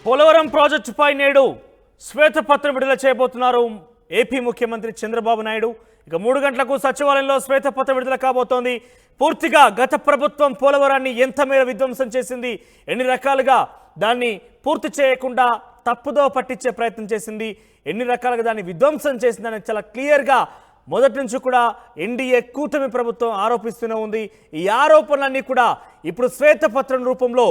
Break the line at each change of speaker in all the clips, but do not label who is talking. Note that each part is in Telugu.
పోలవరం ప్రాజెక్టుపై నేడు శ్వేతపత్రం విడుదల చేయబోతున్నారు ఏపీ ముఖ్యమంత్రి చంద్రబాబు నాయుడు. ఇక 3 గంటలకు సచివాలయంలో శ్వేతపత్రం విడుదల కాబోతోంది. పూర్తిగా గత ప్రభుత్వం పోలవరాన్ని ఎంత మేర విధ్వంసం చేసింది, ఎన్ని రకాలుగా దాన్ని పూర్తి చేయకుండా తప్పుదో పట్టించే ప్రయత్నం చేసింది, ఎన్ని రకాలుగా దాన్ని విధ్వంసం చేసిందని చాలా క్లియర్గా మొదటి నుంచి కూడా ఎన్డీఏ కూటమి ప్రభుత్వం ఆరోపిస్తూనే ఉంది. ఈ ఆరోపణలన్నీ కూడా ఇప్పుడు శ్వేతపత్రం రూపంలో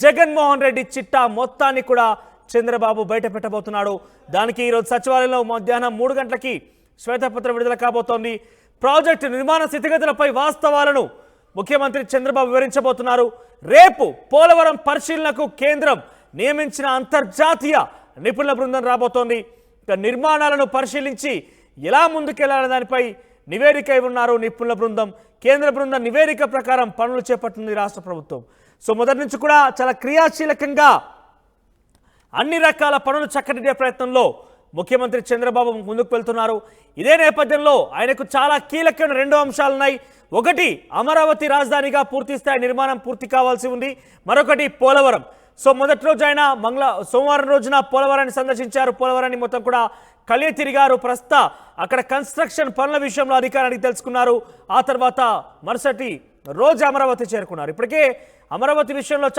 జగన్మోహన్ రెడ్డి చిట్టా మొత్తాన్ని కూడా చంద్రబాబు బయట పెట్టబోతున్నాడు. దానికి ఈరోజు సచివాలయంలో మధ్యాహ్నం 3 గంటలకి శ్వేతపత్రం విడుదల కాబోతోంది. ప్రాజెక్టు నిర్మాణ స్థితిగతులపై వాస్తవాలను ముఖ్యమంత్రి చంద్రబాబు వివరించబోతున్నారు. రేపు పోలవరం పరిశీలనకు కేంద్రం నియమించిన అంతర్జాతీయ నిపుణుల బృందం రాబోతోంది. నిర్మాణాలను పరిశీలించి ఎలా ముందుకెళ్లాలనే దానిపై నివేదిక ఇవ్వనున్నారు నిపుణుల బృందం. కేంద్ర బృందం నివేదిక ప్రకారం పనులు చేపట్టింది రాష్ట్ర ప్రభుత్వం. సో మొదటి నుంచి కూడా చాలా క్రియాశీలకంగా అన్ని రకాల పనులు చక్కదిద్దే ప్రయత్నంలో ముఖ్యమంత్రి చంద్రబాబు ముందుకు వెళ్తున్నారు. ఇదే నేపథ్యంలో ఆయనకు చాలా కీలకమైన 2 అంశాలున్నాయి. ఒకటి, అమరావతి రాజధానిగా పూర్తిస్థాయి నిర్మాణం పూర్తి కావాల్సి ఉంది. మరొకటి పోలవరం. సో మొదటి రోజు ఆయన సోమవారం రోజున పోలవరాన్ని సందర్శించారు. పోలవరాన్ని మొత్తం కూడా కలియ తిరిగారు. ప్రస్తుత అక్కడ కన్స్ట్రక్షన్ పనుల విషయంలో అధికారానికి తెలుసుకున్నారు. ఆ తర్వాత మరుసటి రోజు అమరావతి చేరుకున్నారు. ఇప్పటికే అమరావతి విషయంలో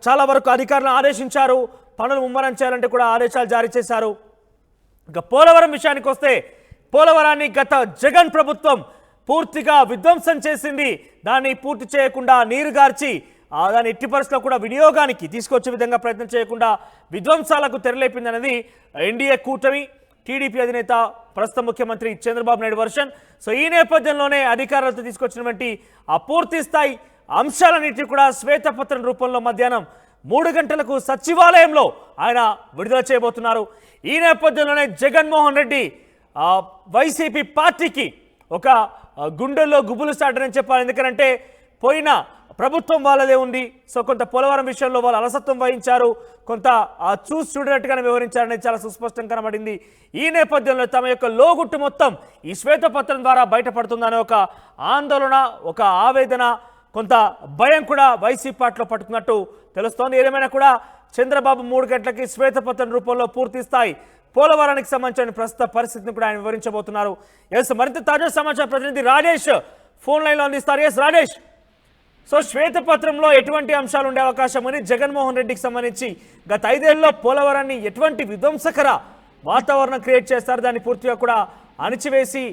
చాలా వరకు అధికారులను ఆదేశించారు. పనులు ముమ్మరం చేయాలంటే కూడా ఆదేశాలు జారీ చేశారు. ఇక పోలవరం విషయానికి వస్తే, పోలవరాన్ని గత జగన్ ప్రభుత్వం పూర్తిగా విధ్వంసం చేసింది. దాన్ని పూర్తి చేయకుండా నీరుగార్చి దాని ఎట్టి పరిస్థితుల్లో కూడా వినియోగానికి తీసుకొచ్చే విధంగా ప్రయత్నం చేయకుండా విధ్వంసాలకు తెరలేపింది అనేది ఎన్డీఏ కూటమి టీడీపీ అధినేత ప్రస్తుత ముఖ్యమంత్రి చంద్రబాబు నాయుడు వర్షన్. సో ఈ నేపథ్యంలోనే అధికారులతో తీసుకొచ్చినటువంటి ఆ పూర్తి స్థాయి అంశాలన్నింటినీ కూడా శ్వేతపత్రం రూపంలో మధ్యాహ్నం 3 గంటలకు సచివాలయంలో ఆయన విడుదల చేయబోతున్నారు. ఈ నేపథ్యంలోనే జగన్మోహన్ రెడ్డి వైసీపీ పార్టీకి ఒక గుండెల్లో గుబులు సాటని చెప్పాలి. ఎందుకంటే పోయిన ప్రభుత్వం వాళ్ళదే ఉంది. సో కొంత పోలవరం విషయంలో వాళ్ళు అలసత్వం వహించారు, కొంత చూడనట్టుగానే వివరించారనేది చాలా సుస్పష్టం కనబడింది. ఈ నేపథ్యంలో తమ యొక్క లోగుట్టు మొత్తం ఈ శ్వేతపత్రం ద్వారా బయటపడుతుందనే ఒక ఆందోళన, ఒక ఆవేదన, కొంత భయం కూడా వైసీపీ పార్టీలో పట్టుకున్నట్టు తెలుస్తోంది. ఏదేమైనా కూడా చంద్రబాబు 3 గంటలకి శ్వేతపత్రం రూపంలో పూర్తి స్థాయి పోలవరానికి సంబంధించిన ప్రస్తుత పరిస్థితిని కూడా ఆయన వివరించబోతున్నారు. మరింత తాజా సమాచార ప్రతినిధి రాజేష్ ఫోన్ లైన్లో అందిస్తారు. రాజేష్, సో శ్వేతపత్రంలో ఎటువంటి అంశాలు ఉండే అవకాశం అని, జగన్మోహన్ రెడ్డికి సంబంధించి గత 5 ఏళ్లలో పోలవరాన్ని ఎటువంటి విధ్వంసకర వాతావరణం క్రియేట్ చేస్తారు, దాన్ని పూర్తిగా కూడా అణిచివేసి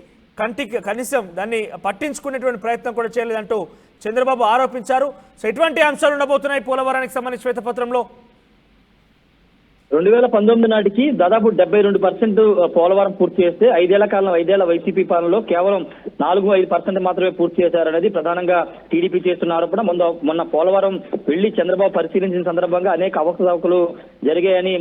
కనీసం దాన్ని పట్టించుకునేటువంటి ప్రయత్నం కూడా చేయలేదంటూ చంద్రబాబు ఆరోపించారు. సో ఎటువంటి అంశాలు ఉండబోతున్నాయి పోలవరానికి సంబంధించి శ్వేతపత్రంలో?
2019 నాటికి దాదాపు 72% పోలవరం పూర్తి చేస్తే 5 ఏళ్ల వైసీపీ పాలనలో కేవలం 4-5% మాత్రమే పూర్తి చేశారనేది ప్రధానంగా టీడీపీ చేస్తున్న ఆరోపణ. మొన్న పోలవరం వెళ్లి చంద్రబాబు పరిశీలించిన సందర్భంగా అనేక అవకతవకలు జరిగాయని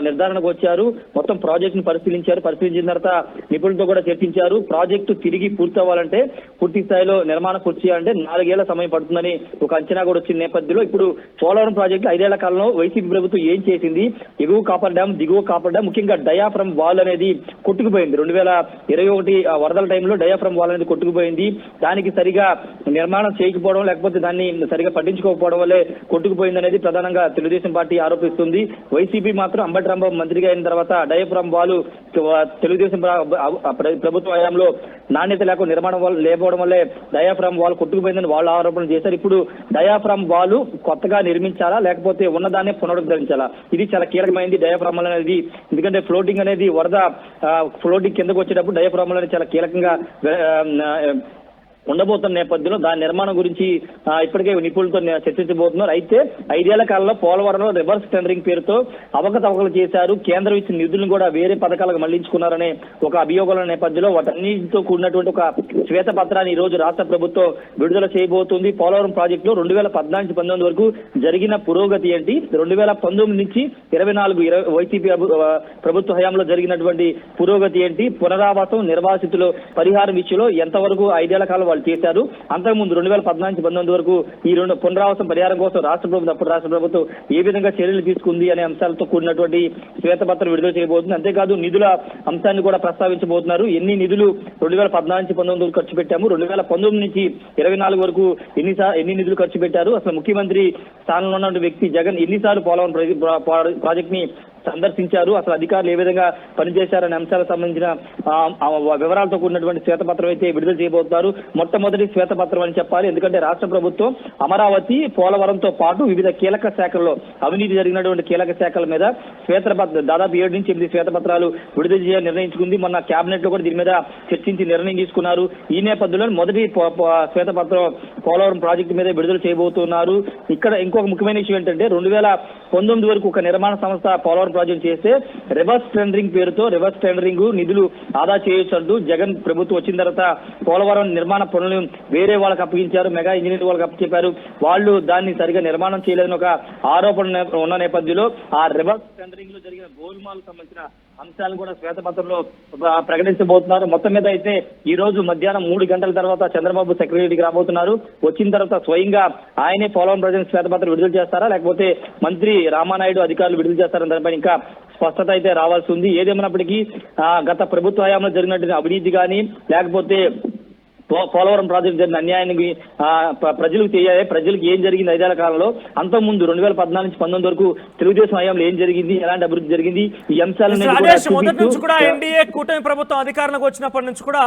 నిర్ధారణకు వచ్చారు. మొత్తం ప్రాజెక్టును పరిశీలించిన తర్వాత నిపుణులతో కూడా చర్చించారు. ప్రాజెక్టు తిరిగి పూర్తి అవ్వాలంటే, పూర్తి స్థాయిలో నిర్మాణం పూర్తి చేయాలంటే 4 ఏళ్ల సమయం పడుతుందని ఒక అంచనా కూడా వచ్చిన నేపథ్యంలో ఇప్పుడు పోలవరం ప్రాజెక్టు 5 ఏళ్ల కాలంలో వైసీపీ ప్రభుత్వం ఏం చేసింది? ఎగువ కాపర్ డ్యామ్, దిగువ కాపర్ డ్యామ్, ముఖ్యంగా డయాఫ్రమ్ వాల్ అనేది కొట్టుకుపోయింది. 2021 వరదల టైంలో డయాఫ్రమ్ వాల్ అనేది కొట్టుకుపోయింది. దానికి సరిగా నిర్మాణం చేయకపోవడం, లేకపోతే దాన్ని సరిగా పట్టించుకోకపోవడం వల్లే కొట్టుకుపోయింది అనేది ప్రధానంగా తెలుగుదేశం పార్టీ ఆరోపిస్తుంది. వైసీపీ మాత్రం అంబటి రాంబాబు మంత్రిగా అయిన తర్వాత డయాఫ్రమ్ వాల్ తెలుగుదేశం ప్రభుత్వ హయాంలో నాణ్యత లేకుండా నిర్మాణం లేకపోవడం వల్లే డయాఫ్రమ్ వాల్ కొట్టుకుపోయిందని వాళ్ళు ఆరోపణలు చేశారు. ఇప్పుడు డయాఫ్రమ్ వాల్ కొత్తగా నిర్మించాలా, లేకపోతే ఉన్నదాన్ని పునరుద్ధరించాలా? ఇది చాలా కీలకమైంది డయాఫ్రామ్ అనేది. ఎందుకంటే ఫ్లోటింగ్ అనేది వరద ఫ్లోటింగ్ కిందకు వచ్చేటప్పుడు డయాఫ్రామ్ అనేది చాలా కీలకంగా ఉండబోతున్న నేపథ్యంలో దాని నిర్మాణం గురించి ఇప్పటికే నిపుణులతో చర్చించబోతున్నారు. అయితే 5 ఏళ్ల కాలంలో పోలవరంలో రివర్స్ టెండరింగ్ పేరుతో అవకతవకలు చేశారు. కేంద్రం ఇచ్చిన నిధులను కూడా వేరే పథకాలకు మళ్లించుకున్నారనే ఒక అభియోగాల నేపథ్యంలో వాటన్నిటితో కూడినటువంటి ఒక శ్వేతపత్రాన్ని ఈ రోజు రాష్ట్ర ప్రభుత్వం విడుదల చేయబోతుంది. పోలవరం ప్రాజెక్టులో 2014-19 వరకు జరిగిన పురోగతి ఏంటి, 2019 నుంచి 24 వైసీపీ ప్రభుత్వ హయాంలో జరిగినటువంటి పురోగతి ఏంటి, పునరావాసం, నిర్వాసితులు పరిహారం విషయంలో ఎంతవరకు 5 ఏళ్ల కాలం వాళ్ళు చేశారు. అంతకుముందు 2014-19 వరకు ఈ రెండు పునరావాసం పరిహారం కోసం రాష్ట్ర ప్రభుత్వం ఏ విధంగా చర్యలు తీసుకుంది అనే అంశాలతో కూడినటువంటి శ్వేతపత్రం విడుదల చేయబోతుంది. అంతేకాదు నిధుల అంశాన్ని కూడా ప్రస్తావించబోతున్నారు. ఎన్ని నిధులు 2014-19 వరకు ఖర్చు పెట్టాము, 2019 నుంచి 24 వరకు ఎన్ని నిధులు ఖర్చు పెట్టారు, అసలు ముఖ్యమంత్రి స్థానంలో ఉన్న వ్యక్తి జగన్ ఎన్నిసార్లు పోలవరం ప్రాజెక్ట్ ని సందర్శించారు, అసలు అధికారులు ఏ విధంగా పనిచేశారనే అంశాలకు సంబంధించిన వివరాలతో కూడినటువంటి శ్వేతపత్రం అయితే విడుదల చేయబోతున్నారు. మొట్టమొదటి శ్వేతపత్రం అని చెప్పాలి. ఎందుకంటే రాష్ట్ర ప్రభుత్వం అమరావతి, పోలవరంతో పాటు వివిధ కీలక శాఖల్లో అవినీతి జరిగినటువంటి కీలక శాఖల మీద శ్వేతపత్రం దాదాపు 7 నుంచి 8 శ్వేతపత్రాలు విడుదల చేయాలని నిర్ణయించుకుంది. మొన్న కేబినెట్ లో కూడా దీని మీద చర్చించి నిర్ణయం తీసుకున్నారు. ఈ నేపథ్యంలో మొదటి శ్వేతపత్రం పోలవరం ప్రాజెక్టు మీద విడుదల చేయబోతున్నారు. ఇక్కడ ఇంకొక ముఖ్యమైన విషయం ఏంటంటే 2019 వరకు ఒక నిర్మాణ సంస్థ పోలవరం ప్రాజెక్ట్ చేస్తే రివర్స్ టెండరింగ్ పేరుతో రివర్స్ టెండరింగ్ నిధులు ఆదా చేయొచ్చు. జగన్ ప్రభుత్వం వచ్చిన తర్వాత పోలవరం నిర్మాణ పనులు వేరే వాళ్ళకి అప్పగించారు, మెగా ఇంజనీర్ వాళ్ళకి అప్పచెప్పారు. వాళ్ళు దాన్ని సరిగా నిర్మాణం చేయలేదని ఒక ఆరోపణ ఉన్న నేపథ్యంలో ఆ రివర్స్ టెండరింగ్ లో జరిగిన గోల్మాలకు సంబంధించిన అంశాలను కూడా శ్వేతపత్రంలో ప్రకటించబోతున్నారు. మొత్తం మీద అయితే ఈ రోజు మధ్యాహ్నం 3 గంటల తర్వాత చంద్రబాబు సెక్రటరీకి రాబోతున్నారు. వచ్చిన తర్వాత స్వయంగా ఆయనే పోలవరం ప్రాజెక్ట్ శ్వేతపత్రం విడుదల చేస్తారా, లేకపోతే మంత్రి రామానాయుడు అధికారులు విడుదల చేస్తారని దానిపై ఇంకా స్పష్టత అయితే రావాల్సి ఉంది. ఏదేమైనప్పటికీ గత ప్రభుత్వ హయాంలో జరిగినటువంటి అవినీతి కానీ లేకపోతే పోలవరం ప్రాజెక్టు జరిగిన అన్యాయానికి ప్రజలకు తెలియాలి, ప్రజలకు ఏం జరిగింది 5 ఏళ్ల కాలంలో, అంతకుముందు 2014-19 వరకు తెలుగుదేశం హయాంలో ఏం జరిగింది, ఎలాంటి అభివృద్ధి జరిగింది, ఈ అంశాలను
మొదటి నుంచి కూడా ఎన్డీఏ కూటమి ప్రభుత్వం అధికారంలోకి వచ్చినప్పటి నుంచి కూడా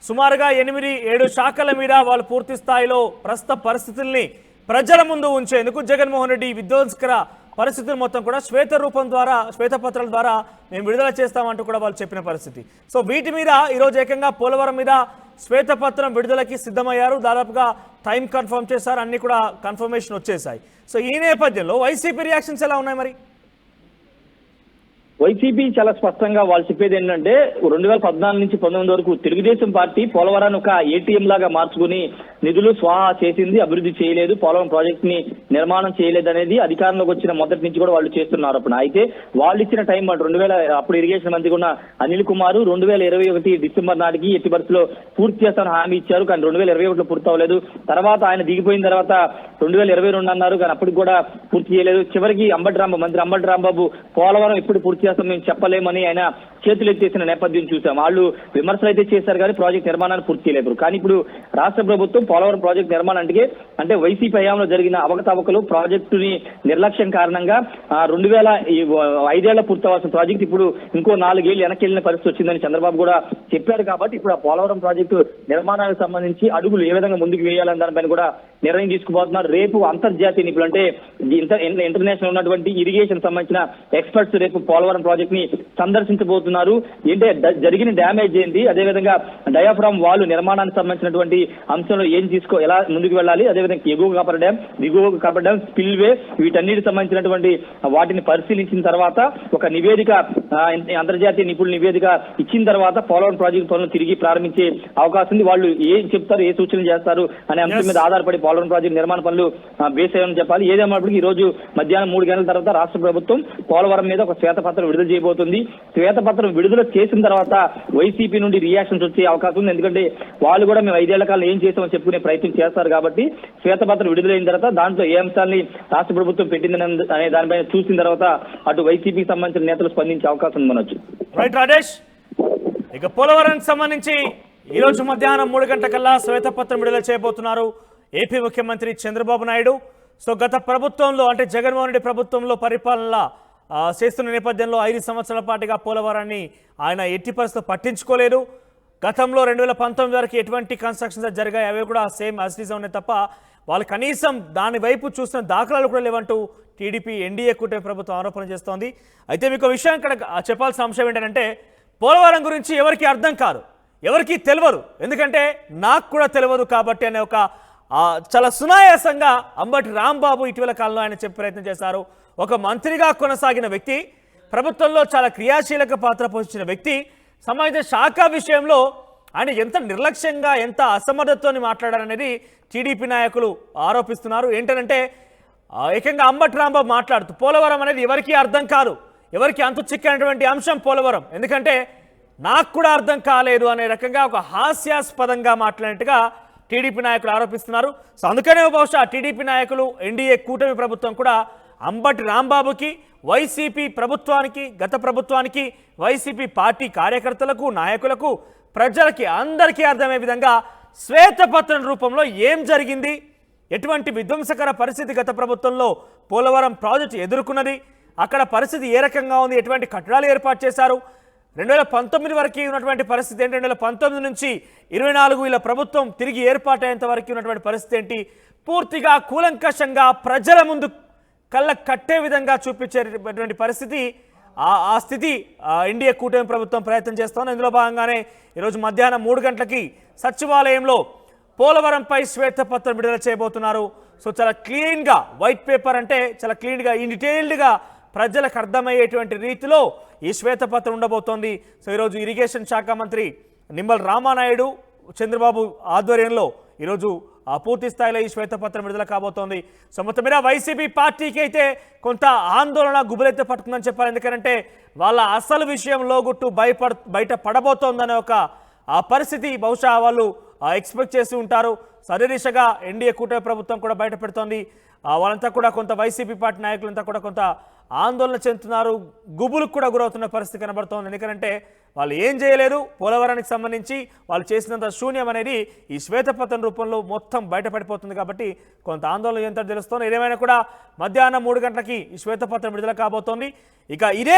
సుమారుగా 8-7 శాఖల మీద వాళ్ళు పూర్తి స్థాయిలో ప్రస్తుత పరిస్థితుల్ని ప్రజల ముందు ఉంచేందుకు జగన్మోహన్ రెడ్డి విధ్వంసకర పరిస్థితులు మొత్తం కూడా శ్వేతపత్రాల ద్వారా మేము విడుదల చేస్తామంటూ కూడా వాళ్ళు చెప్పిన పరిస్థితి. సో వీటి మీద ఈరోజు ఏకంగా పోలవరం మీద శ్వేతపత్రం విడుదలకి సిద్ధమయ్యారు. దాదాపుగా టైం కన్ఫర్మ్ చేశారు, అన్ని కూడా కన్ఫర్మేషన్ వచ్చేసాయి. సో ఈ నేపథ్యంలో వైసీపీ రియాక్షన్స్ ఎలా ఉన్నాయి మరి?
వైసీపీ చాలా స్పష్టంగా వాళ్ళు చెప్పేది ఏంటంటే 2014-19 వరకు తెలుగుదేశం పార్టీ పోలవరాన్ని ఒక ఏటీఎం లాగా మార్చుకుని నిధులు స్వాహా చేసింది, అభివృద్ధి చేయలేదు, పోలవరం ప్రాజెక్ట్ ని నిర్మాణం చేయలేదు అనేది అధికారంలోకి వచ్చిన మొదటి నుంచి కూడా వాళ్ళు చేస్తున్నారు. అప్పుడు అయితే వాళ్ళు ఇచ్చిన టైం అప్పుడు ఇరిగేషన్ మంత్రి ఉన్న అనిల్ కుమార్ 2021 డిసెంబర్ నాటికి ఎట్టి పరిస్థితిలో పూర్తి చేస్తానని హామీ ఇచ్చారు. కానీ 2021లో పూర్తి అవ్వలేదు. తర్వాత ఆయన దిగిపోయిన తర్వాత 2022 అన్నారు, కానీ అప్పటికి కూడా పూర్తి చేయలేదు. చివరికి మంత్రి అంబటి రాంబాబు పోలవరం ఎప్పుడు పూర్తి చేస్తాం మేము చెప్పలేమని ఆయన చేతులు ఎత్తేసిన నేపథ్యం చూసాం. వాళ్ళు విమర్శలు అయితే చేశారు కానీ ప్రాజెక్ట్ నిర్మాణాన్ని పూర్తి చేయలేరు. కానీ ఇప్పుడు రాష్ట్ర ప్రభుత్వం పోలవరం ప్రాజెక్ట్ నిర్మాణానికి అంటే వైసీపీ హయాంలో జరిగిన అవకతవకలు, ప్రాజెక్టుని నిర్లక్ష్యం కారణంగా 5 ఏళ్ల పూర్తవలసిన ప్రాజెక్ట్ ఇప్పుడు ఇంకో 4 ఏళ్లు వెనక్కి వెళ్ళిన పరిస్థితి వచ్చిందని చంద్రబాబు కూడా చెప్పారు. కాబట్టి ఇప్పుడు ఆ పోలవరం ప్రాజెక్టు నిర్మాణానికి సంబంధించి అడుగులు ఏ విధంగా ముందుకు వేయాలని దానిపైన కూడా నిర్ణయం తీసుకుపోతున్నారు. రేపు అంతర్జాతీయ నిపుణులు అంటే ఇంటర్నేషనల్ ఉన్నటువంటి ఇరిగేషన్ సంబంధించిన ఎక్స్పర్ట్స్ రేపు పోలవరం ప్రాజెక్ట్ ని సందర్శించబోతున్నారు. ఏంటంటే జరిగిన డ్యామేజ్ ఏంటి, అదేవిధంగా డయాఫ్రామ్ వాల్ నిర్మాణానికి సంబంధించినటువంటి అంశంలో ఎలా ముందుకు వెళ్ళాలి, అదేవిధంగా ఎగువ కాపర్ డ్యామ్, దిగువ కాపర్ డ్యామ్, స్పిల్ వే, వీటన్నిటికి సంబంధించినటువంటి వాటిని పరిశీలించిన తర్వాత ఒక నివేదిక అంతర్జాతీయ నిపుణుల నివేదిక ఇచ్చిన తర్వాత పోలవరం ప్రాజెక్టు పనులు తిరిగి ప్రారంభించే అవకాశం ఉంది. వాళ్ళు ఏం చెప్తారు, ఏ సూచనలు చేస్తారు అనే అంశం మీద ఆధారపడి పోలవరం ప్రాజెక్టు నిర్మాణ పనులు బేస్ అయ్యాయని చెప్పాలి. ఏదేమైనప్పటికీ ఈ రోజు మధ్యాహ్నం 3 గంటల తర్వాత రాష్ట్ర ప్రభుత్వం పోలవరం మీద ఒక శ్వేతపత్రం విడుదల చేయబోతుంది. శ్వేతపత్రం విడుదల చేసిన తర్వాత వైసీపీ నుండి రియాక్షన్స్ వచ్చే అవకాశం ఉంది. ఎందుకంటే వాళ్ళు కూడా మేము 5 ఏళ్ల కాలం ఏం చేస్తామని చెప్పుకునే ప్రయత్నం చేస్తారు. కాబట్టి శ్వేతపత్రం విడుదలైన తర్వాత దాంట్లో ఏ అంశాలని రాష్ట్ర ప్రభుత్వం పెట్టిందని అనే దానిపైన చూసిన తర్వాత అటు వైసీపీకి సంబంధించిన నేతలు స్పందించే అవకాశం ఉండొచ్చు.
రైట్ రాజేష్, ఇక పోలవరానికి సంబంధించి ఈ రోజు మధ్యాహ్నం 3 గంటలకల్లా శ్వేతపత్రం విడుదల చేయబోతున్నారు ఏపీ ముఖ్యమంత్రి చంద్రబాబు నాయుడు. సో గత ప్రభుత్వంలో అంటే జగన్మోహన్ రెడ్డి ప్రభుత్వంలో పరిపాలన చేస్తున్న నేపథ్యంలో 5 సంవత్సరాల పాటుగా పోలవరాన్ని ఆయన ఎట్టి పరిస్థితుల్లో పట్టించుకోలేదు. గతంలో 2019 వరకు ఎటువంటి కన్స్ట్రక్షన్స్ జరిగాయి అవి కూడా సేమ్ యాజ్ ఇట్ ఈజ్ ఉన్నాయి తప్ప వాళ్ళు కనీసం దాని వైపు చూసిన దాఖలాలు కూడా లేవంటూ టీడీపీ ఎన్డీఏ కూటమి ప్రభుత్వం ఆరోపణ చేస్తోంది. అయితే మీకు విషయం ఇక్కడ చెప్పాల్సిన అంశం ఏంటంటే పోలవరం గురించి ఎవరికి అర్థం కాదు, ఎవరికి తెలియదు, ఎందుకంటే నాకు కూడా తెలియదు కాబట్టి అనే ఒక చాలా సునాయాసంగా అంబటి రాంబాబు ఇటీవల కాలంలో ఆయన చెప్పే ప్రయత్నం చేశారు. ఒక మంత్రిగా కొనసాగిన వ్యక్తి, ప్రభుత్వంలో చాలా క్రియాశీలక పాత్ర పోషించిన వ్యక్తి, సంబంధిత శాఖ విషయంలో ఆయన ఎంత నిర్లక్ష్యంగా ఎంత అసమర్థతతోని మాట్లాడారనేది టీడీపీ నాయకులు ఆరోపిస్తున్నారు. ఏంటంటే ఏకంగా అంబటి రాంబాబు మాట్లాడుతూ పోలవరం అనేది ఎవరికి అర్థం కాదు, ఎవరికి అంతు చిక్కినటువంటి అంశం పోలవరం, ఎందుకంటే నాకు కూడా అర్థం కాలేదు అనే రకంగా ఒక హాస్యాస్పదంగా మాట్లాడినట్టుగా టీడీపీ నాయకులు ఆరోపిస్తున్నారు. సో అందుకనే బహుశా టీడీపీ నాయకులు ఎన్డీఏ కూటమి ప్రభుత్వం కూడా అంబటి రాంబాబుకి, వైసీపీ ప్రభుత్వానికి, గత ప్రభుత్వానికి, వైసీపీ పార్టీ కార్యకర్తలకు, నాయకులకు, ప్రజలకి అందరికీ అర్థమయ్యే విధంగా శ్వేతపత్రం రూపంలో ఏం జరిగింది, ఎటువంటి విధ్వంసకర పరిస్థితి గత ప్రభుత్వంలో పోలవరం ప్రాజెక్టు ఎదుర్కొన్నది, అక్కడ పరిస్థితి ఏ రకంగా ఉంది, ఎటువంటి కట్టడాలు ఏర్పాటు చేశారు, 2019 వరకు ఉన్నటువంటి పరిస్థితి ఏంటి, 2019 నుంచి 24 వీళ్ళ ప్రభుత్వం తిరిగి ఏర్పాటయ్యేంత వరకు ఉన్నటువంటి పరిస్థితి ఏంటి, పూర్తిగా కూలంకషంగా ప్రజల ముందు కళ్ళ కట్టే విధంగా చూపించేటువంటి పరిస్థితి ఆ స్థితి ఎన్డీఏ కూటమి ప్రభుత్వం ప్రయత్నం చేస్తోంది. ఇందులో భాగంగానే ఈరోజు మధ్యాహ్నం 3 గంటలకి సచివాలయంలో పోలవరంపై శ్వేతపత్రం విడుదల చేయబోతున్నారు. సో చాలా క్లీన్గా, వైట్ పేపర్ అంటే చాలా క్లీన్గా, ఇన్ డీటెయిల్డ్గా ప్రజలకు అర్థమయ్యేటువంటి రీతిలో ఈ శ్వేతపత్రం ఉండబోతోంది. సో ఈరోజు ఇరిగేషన్ శాఖ మంత్రి నిమ్మల రామానాయుడు, చంద్రబాబు ఆధ్వర్యంలో ఈరోజు పూర్తి స్థాయిలో ఈ శ్వేతపత్రం విడుదల కాబోతోంది. సో మొత్తం మీద వైసీపీ పార్టీకి అయితే కొంత ఆందోళన గుబులైతే పట్టుకుందని చెప్పాలి. ఎందుకంటే వాళ్ళ అసలు విషయం లోగుట్టు బయట పడబోతోందనే ఒక పరిస్థితి బహుశా వాళ్ళు ఎక్స్పెక్ట్ చేసి ఉంటారు. సరే దిశగా ఎన్డీఏ కూటమి ప్రభుత్వం కూడా బయట పెడుతోంది. వాళ్ళంతా కూడా కొంత వైసీపీ పార్టీ నాయకులంతా కూడా కొంత ఆందోళన చెందుతున్నారు, గుబులకు కూడా గురవుతున్న పరిస్థితి కనబడుతోంది. ఎందుకంటే వాళ్ళు ఏం చేయలేదు, పోలవరానికి సంబంధించి వాళ్ళు చేసినంత శూన్యం అనేది ఈ శ్వేతపత్రం రూపంలో మొత్తం బయటపడిపోతుంది. కాబట్టి కొంత ఆందోళన ఎంత తెలుస్తోంది. ఏదేమైనా కూడా మధ్యాహ్నం 3 గంటలకి ఈ శ్వేతపత్రం విడుదల కాబోతోంది. ఇక ఇదే